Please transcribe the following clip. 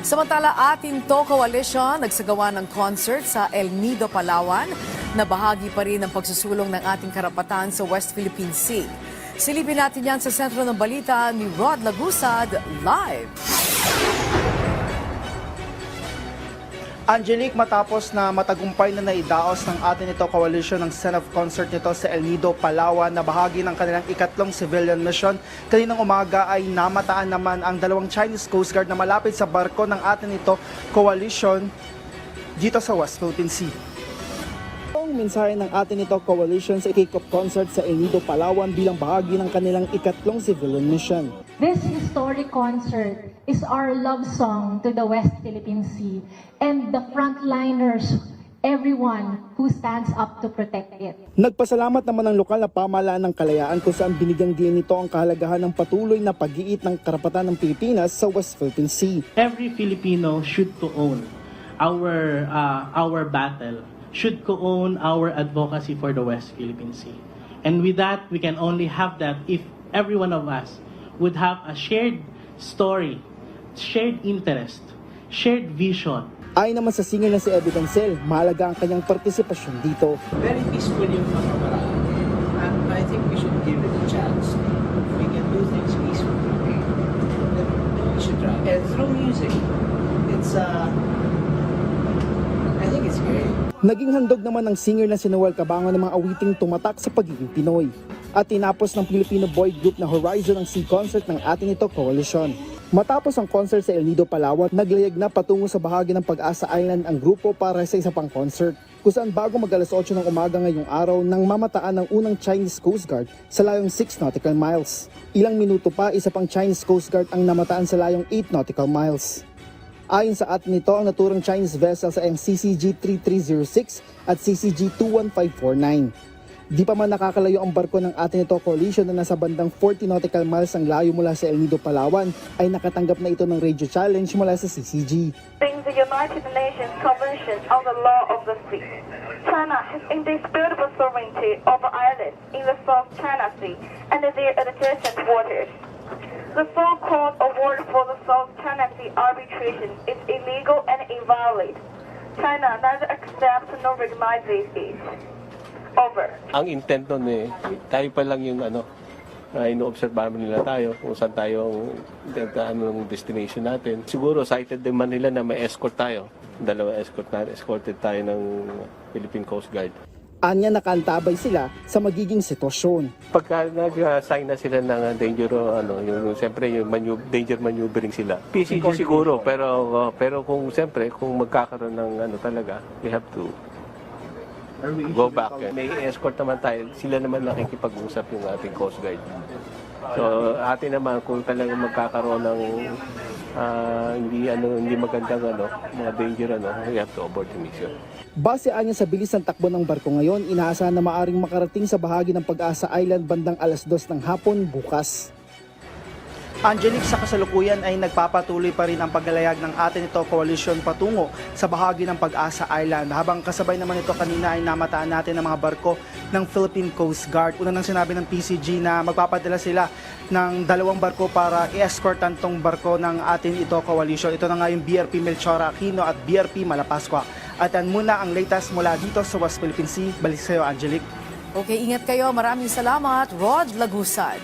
Samantala, Atinto Coalition nagsagawa ng concert sa El Nido, Palawan na bahagi pa rin ng pagsusulong ng ating karapatan sa West Philippine Sea. Silipin natin yan sa sentro ng balita ni Rod Lagusad live. Angelique, matapos na matagumpay na naidaos ng Atinto Coalition ng send-off concert nito sa El Nido, Palawan na bahagi ng kanilang ikatlong civilian mission, kaninang umaga ay namataan naman ang dalawang Chinese Coast Guard na malapit sa barko ng Atinto Coalition dito sa West Philippine Sea. Ang mensahe ng Atinto Coalition sa kick-off concert sa El Nido, Palawan bilang bahagi ng kanilang ikatlong civilian mission. This historic concert is our love song to the West Philippine Sea and the frontliners, everyone who stands up to protect it. Nagpasalamat naman ang lokal na pamahalaan ng Kalayaan kung saan binigyang diin nito ang kahalagahan ng patuloy na pag-iit ng karapatan ng Pilipinas sa West Philippine Sea. Every Filipino should co-own our battle, should co-own our advocacy for the West Philippine Sea. And with that, we can only have that if every one of us would have a shared story, shared interest, shared vision. Ayon naman sa singer na si Eddie Cancel, mahalaga ang kanyang partisipasyon dito. Very peaceful yung pamamaraan. And I think we should give it a chance. If we can do things peacefully, then we should try. And through music, it's I think it's great. Naging handog naman ng singer na si Noel Cabango ng mga awiting tumatak sa pagiging Pinoy. At tinapos ng Filipino boy group na Horizon ang Sea Concert ng Atinto Coalition. Matapos ang concert sa El Nido, Palawan, naglayag na patungo sa bahagi ng Pag-asa Island ang grupo para sa isa pang concert. Kung saan bago mag-alas 8 ng umaga ngayong araw nang mamataan ng unang Chinese Coast Guard sa layong 6 nautical miles. Ilang minuto pa, isa pang Chinese Coast Guard ang namataan sa layong 8 nautical miles. Ayon sa Atinito, ang naturang Chinese vessels ay ang CCG-3306 at CCG-21549. Di pa man nakakalayo ang barko ng Atinto Coalition na nasa bandang 40 nautical miles ang layo mula sa El Nido, Palawan, ay nakatanggap na ito ng radio challenge mula sa CCG. The United Nations Convention on the Law of the Sea. China has indisputable sovereignty over islands in the South China Sea and their adjacent waters. The so-called award for the South China Sea arbitration is illegal and invalid. China neither accepts nor recognizes it. Over. Ang intent nun tayo pa lang yung ino-observe nila tayo kung saan tayo ang destination natin. Siguro cited din man nila na may escort tayo. Dalawa escorted tayo ng Philippine Coast Guard. Anya nakaantabay sila sa magiging sitwasyon. Pagka nag-sign na sila ng danger siyempre yung danger maneuvering sila. PCG siguro pero kung siyempre kung magkakaroon ng talaga, we have to go back. May escort naman tayo. Sila naman nakikipag-usap yung ating Coast Guard. So, atin naman kung talagang magkakaroon ng hindi magandang mga danger we have to abort the mission. Base anya sa bilis ng takbo ng barko ngayon, inaasahan na maaring makarating sa bahagi ng Pag-asa Island bandang alas 2 ng hapon bukas. Angelique, sa kasalukuyan ay nagpapatuloy pa rin ang paglalayag ng Atinto Coalition patungo sa bahagi ng Pag-asa Island. Habang kasabay naman ito kanina ay namataan natin ang mga barko ng Philippine Coast Guard. Una nang sinabi ng PCG na magpapadala sila ng dalawang barko para i-escortan tong barko ng Atinto Coalition. Ito na nga yung BRP Melchora Aquino at BRP Malapascua. At yan muna ang latest mula dito sa West Philippine Sea. Balik sa iyo, Angelique. Okay, ingat kayo. Maraming salamat, Rod Lagusad.